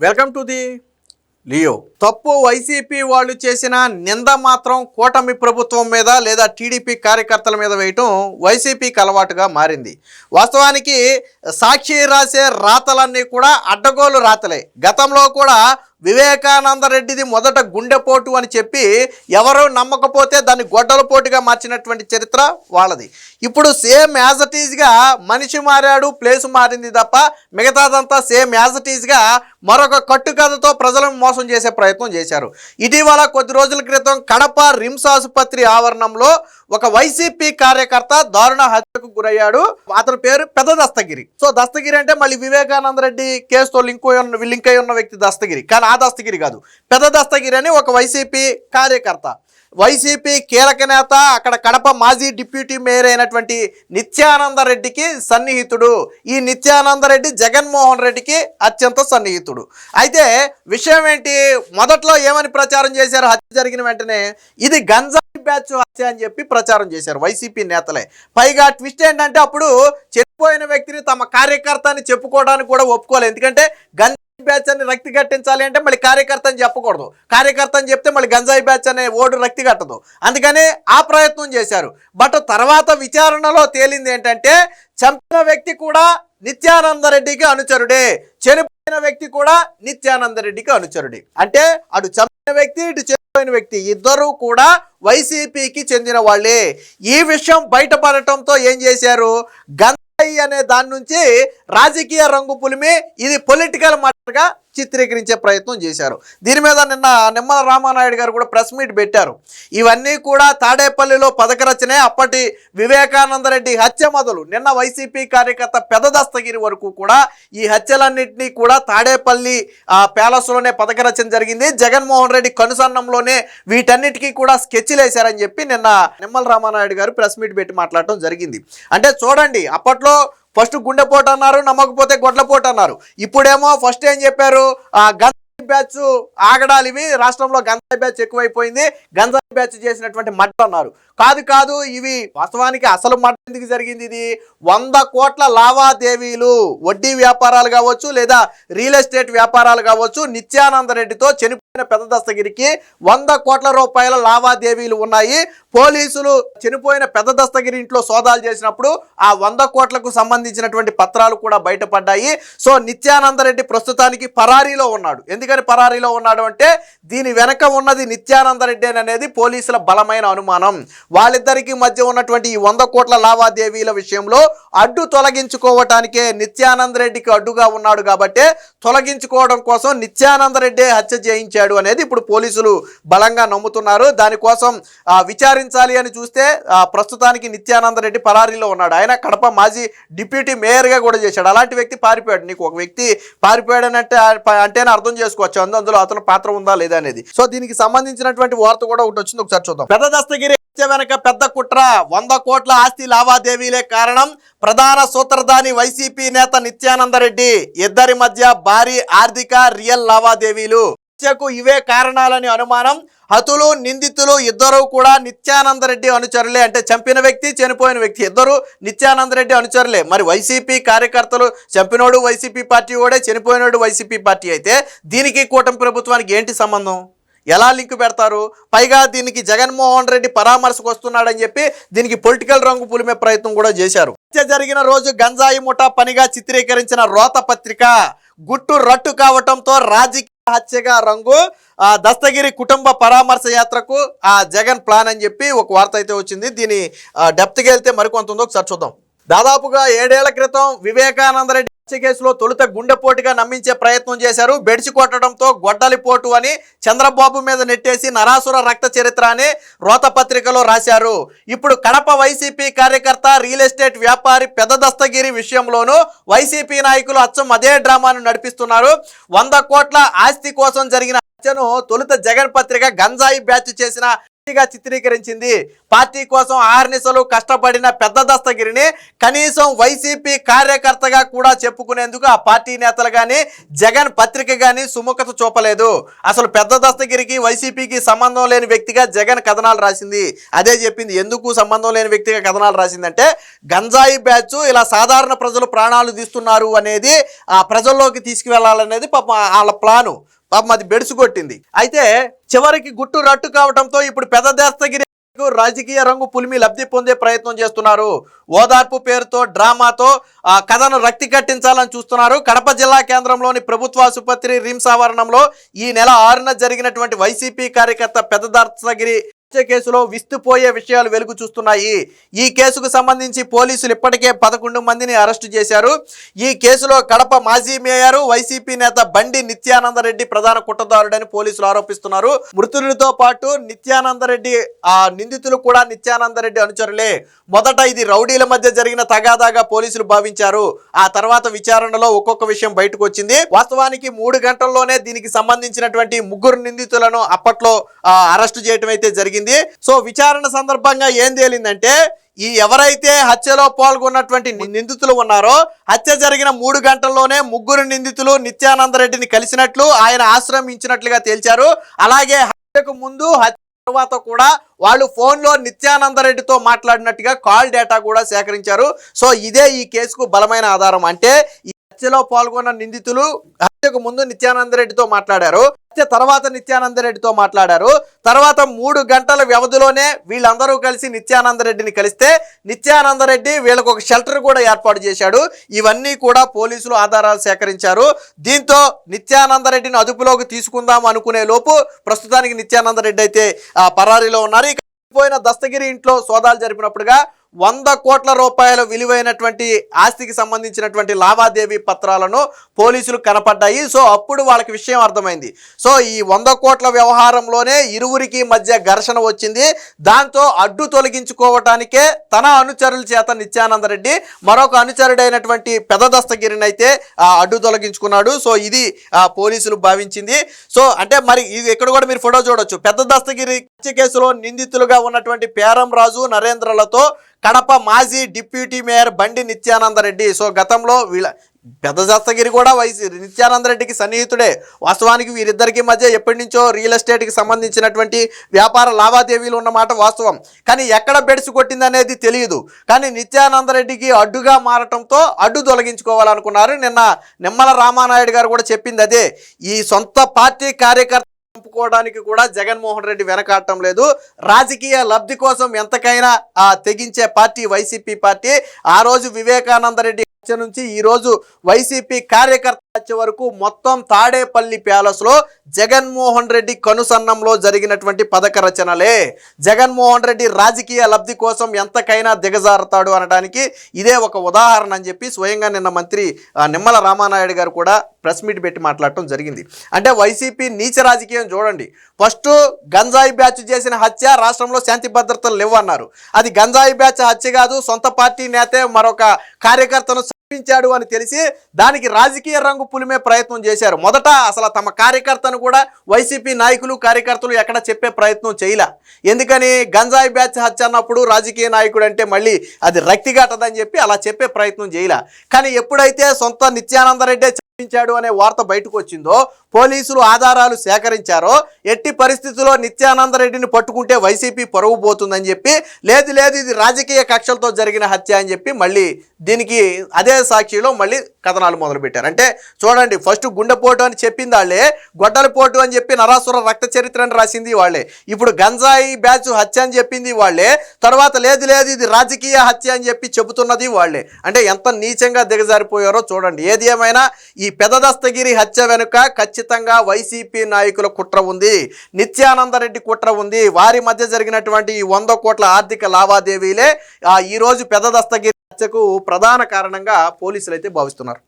Welcome to the Leo. తప్పు YCP వాళ్ళు చేసిన నింద మాత్రం కూటమి ప్రభుత్వం మీద లేదా టీడీపీ కార్యకర్తల మీద వేయటం వైసీపీకి అలవాటుగా మారింది. వాస్తవానికి సాక్షి రాసే రాతలన్నీ కూడా అడ్డగోలు రాతలే. గతంలో కూడా వివేకానంద రెడ్డిది మొదట గుండెపోటు అని చెప్పి ఎవరో నమ్మకపోతే దాన్ని గొడ్డలపోటుగా మార్చినటువంటి చరిత్ర వాళ్ళది. ఇప్పుడు సేమ్ యాజ్ ఇట్ ఈజ్గా మనిషి మారాడు, ప్లేస్ మారింది తప్ప మిగతాదంతా సేమ్ యాజ్ ఇట్ ఈజ్గా మరొక కట్టుకథతో ప్రజలను మోసం చేసే ప్రయత్నం చేశారు. ఇటీవల కొద్ది రోజుల క్రితం కడప రిమ్స్ ఆసుపత్రి ఆవరణంలో ఒక వైసీపీ కార్యకర్త దారుణ హత్యకు గురయ్యాడు. అతని పేరు పెద్ద దస్తగిరి. సో దస్తగిరి అంటే మళ్ళీ వివేకానంద రెడ్డి కేసుతో లింక్ అయి ఉన్న వ్యక్తి దస్తగిరి, కానీ ఆ దస్తగిరి కాదు, పెద్ద దస్తగిరి అని ఒక వైసీపీ కార్యకర్త. వైసీపీ కీలక నేత, అక్కడ కడప మాజీ డిప్యూటీ మేయర్ అయినటువంటి నిత్యానంద రెడ్డికి సన్నిహితుడు. ఈ నిత్యానంద రెడ్డి జగన్మోహన్ రెడ్డికి అత్యంత సన్నిహితుడు. అయితే విషయం ఏంటి, మొదట్లో ఏమని ప్రచారం చేశారు? హత్య జరిగిన వెంటనే ఇది గంజాయి బ్యాచ్ హత్య అని చెప్పి ప్రచారం చేశారు వైసీపీ నేతలే. పైగా ట్విస్ట్ ఏంటంటే అప్పుడు చనిపోయిన వ్యక్తిని తమ కార్యకర్త అని చెప్పుకోవడానికి కూడా ఒప్పుకోలేదు. ఎందుకంటే గంజాయి బ్యాచ్ అని రక్తి కట్టించాలి అంటే మళ్ళీ కార్యకర్త అని చెప్పకూడదు. కార్యకర్త అని చెప్తే మళ్ళీ గంజాయి బ్యాచ్ అనే ఓడు రక్తి కట్టదు. అందుకనే ఆ ప్రయత్నం చేశారు. బట్ తర్వాత విచారణలో తేలింది ఏంటంటే చంపిన వ్యక్తి కూడా నిత్యానంద రెడ్డికి అనుచరుడే, చనిపోయిన వ్యక్తి కూడా నిత్యానంద రెడ్డికి అనుచరుడే. అంటే అటు చంపిన వ్యక్తి, ఇటు చనిపోయిన వ్యక్తి ఇద్దరు కూడా వైసీపీకి చెందిన వాళ్ళే. ఈ విషయం బయటపడటంతో ఏం చేశారు, అనే దాని నుంచి రాజకీయ రంగు పులిమి ఇది పొలిటికల్ మర్డర్గా చిత్రీకరించే ప్రయత్నం చేశారు. దీని మీద నిన్న నిమ్మల రామానాయుడు గారు కూడా ప్రెస్ మీట్ పెట్టారు. ఇవన్నీ కూడా తాడేపల్లిలో పథకరచనే. అప్పటి వివేకానంద రెడ్డి హత్య మొదలు నిన్న వైసీపీ కార్యకర్త పెద్ద దస్తగిరి వరకు కూడా ఈ హత్యలన్నింటినీ కూడా తాడేపల్లి ప్యాలెస్లోనే పథకరచన జరిగింది. జగన్మోహన్ రెడ్డి కనుసన్నంలోనే వీటన్నిటికీ కూడా స్కెచ్లు వేశారని చెప్పి నిన్న నిమ్మల రామానాయుడు గారు ప్రెస్ మీట్ పెట్టి మాట్లాడటం జరిగింది. అంటే చూడండి, అప్పట్లో ఫస్ట్ గుండెపోటు అన్నారు, నమ్మకపోతే గొడ్లపోటు అన్నారు. ఇప్పుడేమో ఫస్ట్ ఏం చెప్పారు, గంజాయి బ్యాచ్ ఆగడాలు ఇవి, రాష్ట్రంలో గంజాయి బ్యాచ్ ఎక్కువైపోయింది, గంజాయి బ్యాచ్ చేసినటువంటి మర్డర్ అన్నారు. కాదు ఇవి వాస్తవానికి అసలు మర్డర్ ఎందుకు జరిగింది, ఇది 100 కోట్ల లావాదేవీలు, వడ్డీ వ్యాపారాలు కావచ్చు లేదా రియల్ ఎస్టేట్ వ్యాపారాలు కావచ్చు, నిత్యానంద రెడ్డితో చనిపోయిన పెద్ద దస్తగిరికి 100 కోట్ల రూపాయల లావాదేవీలు ఉన్నాయి. పోలీసులు చనిపోయిన పెద్ద దస్తగిరి ఇంట్లో సోదాలు చేసినప్పుడు ఆ 100 కోట్లకు సంబంధించినటువంటి పత్రాలు కూడా బయటపడ్డాయి. సో నిత్యానంద రెడ్డి ప్రస్తుతానికి పరారీలో ఉన్నాడు. ఎందుకని పరారీలో ఉన్నాడు అంటే దీని వెనక ఉన్నది నిత్యానంద రెడ్డి అనేది పోలీసుల బలమైన అనుమానం. వాళ్ళిద్దరికీ మధ్య ఉన్నటువంటి ఈ 100 కోట్ల లావాదేవీల విషయంలో అడ్డు తొలగించుకోవటానికే నిత్యానంద రెడ్డికి అడ్డుగా ఉన్నాడు కాబట్టి తొలగించుకోవడం కోసం నిత్యానంద రెడ్డి హత్య చేయించాడు అనేది ఇప్పుడు పోలీసులు బలంగా నమ్ముతున్నారు. దానికోసం విచారించాలి అని చూస్తే ప్రస్తుతానికి నిత్యానంద రెడ్డి పరారీలో ఉన్నాడు. ఆయన కడప మాజీ డిప్యూటీ మేయర్గా కూడా చేశాడు. అలాంటి వ్యక్తి పారిపోయాడు. నీకు ఒక వ్యక్తి పారిపోయాడనంటే అంటేనే అర్థం చేసుకోవచ్చు అందులో అతను పాత్ర ఉందా లేదా అనేది. సో దీనికి సంబంధించినటువంటి వార్త కూడా ఒకటి వచ్చింది, ఒకసారి చూద్దాం. పెద్ద దస్తగిరి వెనక పెద్ద కుట్ర, 100 కోట్ల ఆస్తి లావాదేవీలే కారణం. ప్రధాన సూత్రధాని వైసీపీ నేత నిత్యానంద రెడ్డి. ఇద్దరి మధ్య భారీ ఆర్థిక రియల్ లావాదేవీలు. హత్యకు ఇవే కారణాలని అనుమానం. హతులు నిందితులు ఇద్దరు కూడా నిత్యానంద రెడ్డి అనుచరులే. అంటే చంపిన వ్యక్తి, చనిపోయిన వ్యక్తి ఇద్దరు నిత్యానంద రెడ్డి అనుచరులే. మరి వైసీపీ కార్యకర్తలు, చంపినోడు వైసీపీ పార్టీ ఓడే, చనిపోయినోడు వైసీపీ పార్టీ అయితే దీనికి కూటమి ప్రభుత్వానికి ఏంటి సంబంధం? ఎలా లింక్ పెడతారు? పైగా దీనికి జగన్మోహన్ రెడ్డి పరామర్శకు వస్తున్నాడని చెప్పి దీనికి పొలిటికల్ రంగు పులిమే ప్రయత్నం కూడా చేశారు. హత్య జరిగిన రోజు గంజాయి ముఠా పనిగా చిత్రీకరించిన రోత పత్రిక గుట్టు రట్టు కావటంతో రాజకీయ హత్యగా రంగు. దస్తగిరి కుటుంబ పరామర్శ యాత్రకు జగన్ ప్లాన్ అని చెప్పి ఒక వార్త అయితే వచ్చింది. దీని డెప్త్కి వెళ్తే మరికొంత ఉందో ఒకసారి చూద్దాం. దాదాపుగా 7 ఏళ్ల క్రితం వివేకానంద రెడ్డి హత్య కేసులో తొలుత గుండెపోటుగా నమ్మించే ప్రయత్నం చేశారు. బెడిచి కొట్టడంతో గొడ్డలిపోటు అని చంద్రబాబు మీద నెట్టేసి నరాసుర రక్త చరిత్ర అని రోత పత్రికలో రాశారు. ఇప్పుడు కడప వైసీపీ కార్యకర్త, రియల్ ఎస్టేట్ వ్యాపారి పెద్ద దస్తగిరి విషయంలోనూ వైసీపీ నాయకులు అచ్చం అదే డ్రామాను నడిపిస్తున్నారు. 100 కోట్ల ఆస్తి కోసం జరిగిన హత్యను తొలుత జగన్ పత్రిక గంజాయి బ్యాచ్ చేసిన గా చిత్రీకరించింది. పార్టీ కోసం ఆర్నిసలు కష్టపడిన పెద్ద దస్తగిరిని కనీసం వైసీపీ కార్యకర్తగా కూడా చెప్పుకునేందుకు ఆ పార్టీ నేతలు కానీ జగన్ పత్రిక కానీ సుముఖత చూపలేదు. అసలు పెద్ద దస్తగిరికి వైసీపీకి సంబంధం లేని వ్యక్తిగా జగన్ కథనాలు రాసింది. అదే చెప్పింది. ఎందుకు సంబంధం లేని వ్యక్తిగా కథనాలు రాసిందంటే గంజాయి బ్యాచ్ ఇలా సాధారణ ప్రజలు ప్రాణాలు తీస్తున్నారు అనేది ఆ ప్రజల్లోకి తీసుకువెళ్లాలనేది పాపం వాళ్ళ ప్లాను. పాపం అది బెడుసు కొట్టింది. అయితే చివరికి గుట్టు రట్టు కావడంతో ఇప్పుడు పెద్ద దస్తగిరి రాజకీయ రంగు పులిమి లబ్ధి పొందే ప్రయత్నం చేస్తున్నారు. ఓదార్పు పేరుతో డ్రామాతో కథను రక్తి కట్టించాలని చూస్తున్నారు. కడప జిల్లా కేంద్రంలోని ప్రభుత్వ ఆసుపత్రి రిమ్స్ ఆవరణంలో ఈ నెల 6న జరిగినటువంటి వైసీపీ కార్యకర్త పెద్ద దస్తగిరి కేసులో విస్తుపోయే విషయాలు వెలుగు చూస్తున్నాయి. ఈ కేసుకు సంబంధించి పోలీసులు ఇప్పటికే 11 మందిని అరెస్టు చేశారు. ఈ కేసులో కడప మాజీ మేయర్ వైసీపీ నేత బండి నిత్యానందరెడ్డి ప్రధాన కుట్రదారుడని పోలీసులు ఆరోపిస్తున్నారు. మృతుడితో పాటు నిత్యానందరెడ్డి నిందితులు కూడా నిత్యానందరెడ్డి అనుచరులే. మొదట ఇది రౌడీల మధ్య జరిగిన తగాదాగా పోలీసులు భావించారు. ఆ తర్వాత విచారణలో ఒక్కొక్క విషయం బయటకు వచ్చింది. వాస్తవానికి 3 గంటల్లోనే దీనికి సంబంధించినటువంటి 3 నిందితులను అప్పట్లో అరెస్టు చేయడం అయితే జరిగింది. సో విచారణ సందర్భంగా ఏం తేలిందంటే ఈ ఎవరైతే హత్యలో పాల్గొన్నటువంటి నిందితులు ఉన్నారో హత్య జరిగిన 3 గంటల్లోనే 3 నిందితులు నిత్యానందరెడ్డిని కలిసినట్లు ఆయన ఆశ్రయించినట్లుగా తేల్చారు. అలాగే హత్యకు ముందు హత్య తర్వాత కూడా వాళ్ళు ఫోన్లో నిత్యానందరెడ్డితో మాట్లాడినట్టుగా కాల్ డేటా కూడా సేకరించారు. సో ఇదే ఈ కేసుకు బలమైన ఆధారం. అంటే ఈ హత్యలో పాల్గొన్న నిందితులు హత్యకు ముందు నిత్యానందరెడ్డితో మాట్లాడారు, హత్య తర్వాత నిత్యానందరెడ్డితో మాట్లాడారు. తర్వాత 3 గంటల వ్యవధిలోనే వీళ్ళందరూ కలిసి నిత్యానందరెడ్డిని కలిస్తే నిత్యానందరెడ్డి వీళ్ళకు ఒక షెల్టర్ కూడా ఏర్పాటు చేశాడు. ఇవన్నీ కూడా పోలీసులు ఆధారాలు సేకరించారు. దీంతో నిత్యానందరెడ్డిని అదుపులోకి తీసుకుందాం అనుకునే లోపు ప్రస్తుతానికి నిత్యానందరెడ్డి అయితే పరారీలో ఉన్నారు. ఇక పోయిన దస్తగిరి ఇంట్లో సోదాలు జరిపినప్పుడుగా 100 కోట్ల రూపాయల విలువైనటువంటి ఆస్తికి సంబంధించినటువంటి లావాదేవీ పత్రాలను పోలీసులు కనపడ్డాయి. సో అప్పుడు వాళ్ళకి విషయం అర్థమైంది. సో ఈ 100 కోట్ల వ్యవహారంలోనే ఇరువురికి మధ్య ఘర్షణ వచ్చింది. దాంతో అడ్డు తొలగించుకోవటానికే తన అనుచరుల చేత నిత్యానందరెడ్డి మరొక అనుచరుడైనటువంటి పెద్ద దస్తగిరిని అయితే అడ్డు తొలగించుకున్నాడు. సో ఇది పోలీసులు భావించింది. సో అంటే మరి ఇది ఇక్కడ కూడా మీరు ఫోటో చూడొచ్చు. పెద్ద దస్తగిరి కేసులో నిందితులుగా ఉన్నటువంటి పేరం రాజు నరేంద్రలతో కడప మాజీ డిప్యూటీ మేయర్ బండి నిత్యానందరెడ్డి. సో గతంలో వీళ్ళ పెద్ద దస్తగిరి కూడా నిత్యానందరెడ్డికి సన్నిహితుడే. వాస్తవానికి వీరిద్దరికి మధ్య ఎప్పటి నుంచో రియల్ ఎస్టేట్కి సంబంధించినటువంటి వ్యాపార లావాదేవీలు ఉన్నమాట వాస్తవం. కానీ ఎక్కడ బెడిసి కొట్టింది అనేది తెలియదు. కానీ నిత్యానందరెడ్డికి అడ్డుగా మారటంతో అడ్డు తొలగించుకోవాలనుకున్నారు. నిన్న నిమ్మల రామానాయుడు గారు కూడా చెప్పింది అదే. ఈ సొంత పార్టీ కార్యకర్త చంపుకోవడానికి కూడా జగన్మోహన్ రెడ్డి వెనకాడటం లేదు. రాజకీయ లబ్ధి కోసం ఎంతకైనా తెగించే పార్టీ వైసీపీ పార్టీ. ఆ రోజు వివేకానందరెడ్డి నుంచి ఈ రోజు వైసీపీ కార్యకర్త హత్య వరకు మొత్తం తాడేపల్లి ప్యాలెస్లో జగన్మోహన్ రెడ్డి కనుసన్నంలో జరిగినటువంటి పథక రచనలే. జగన్మోహన్ రెడ్డి రాజకీయ లబ్ధి కోసం ఎంతకైనా దిగజారుతాడు అనడానికి ఇదే ఒక ఉదాహరణ అని చెప్పి స్వయంగా నిన్న మంత్రి నిమ్మల రామానాయుడు గారు కూడా ప్రెస్ మీట్ పెట్టి మాట్లాడటం జరిగింది. అంటే వైసీపీ నీచ రాజకీయం చూడండి. ఫస్ట్ గంజాయి బ్యాచ్ చేసిన హత్య రాష్ట్రంలో శాంతి భద్రతలు లేవన్నారు. అది గంజాయి బ్యాచ్ హత్య కాదు, సొంత పార్టీ నేతే మరొక కార్యకర్తను చంపించాడు అని తెలిసి దానికి రాజకీయ రంగు పులిమే ప్రయత్నం చేశారు. మొదట అసలు తమ కార్యకర్తను కూడా వైసీపీ నాయకులు కార్యకర్తలు ఎక్కడ చెప్పే ప్రయత్నం చేయలే. ఎందుకని గంజాయి బ్యాచ్ హత్య అన్నప్పుడు రాజకీయ నాయకుడు అంటే మళ్ళీ అది రక్తిఘాటదని చెప్పి అలా చెప్పే ప్రయత్నం చేయలే. కానీ ఎప్పుడైతే సొంత నిత్యానందరెడ్డి చంపించాడు అనే వార్త బయటకు వచ్చిందో, పోలీసులు ఆధారాలు సేకరించారో, ఎట్టి పరిస్థితుల్లో నిత్యానందరెడ్డిని పట్టుకుంటే వైసీపీ పరువు పోతుందని చెప్పి లేదు ఇది రాజకీయ కక్షలతో జరిగిన హత్య అని చెప్పి మళ్ళీ దీనికి అదే సాక్షిలో మళ్ళీ కథనాలు మొదలుపెట్టారు. అంటే చూడండి, ఫస్ట్ గుండెపోటు అని చెప్పింది వాళ్ళే, గొడ్డలిపోటు అని చెప్పి నరాసుర రక్త చరిత్రని రాసింది వాళ్ళే, ఇప్పుడు గంజాయి బ్యాచ్ హత్య అని చెప్పింది వాళ్ళే, తర్వాత లేదు ఇది రాజకీయ హత్య అని చెప్పి చెబుతున్నది వాళ్ళే. అంటే ఎంత నీచంగా దిగజారిపోయారో చూడండి. ఏది ఏమైనా ఈ పెద్ద దస్తగిరి హత్య వెనుక ఖచ్చితంగా వైసీపీ నాయకుల కుట్ర ఉంది, నిత్యానందరెడ్డి కుట్ర ఉంది. వారి మధ్య జరిగినటువంటి ఈ 100 కోట్ల ఆర్థిక లావాదేవీలే ఈరోజు పెద్ద దస్తగిరి హత్యకు ప్రధాన కారణంగా పోలీసులు అయితే భావిస్తున్నారు.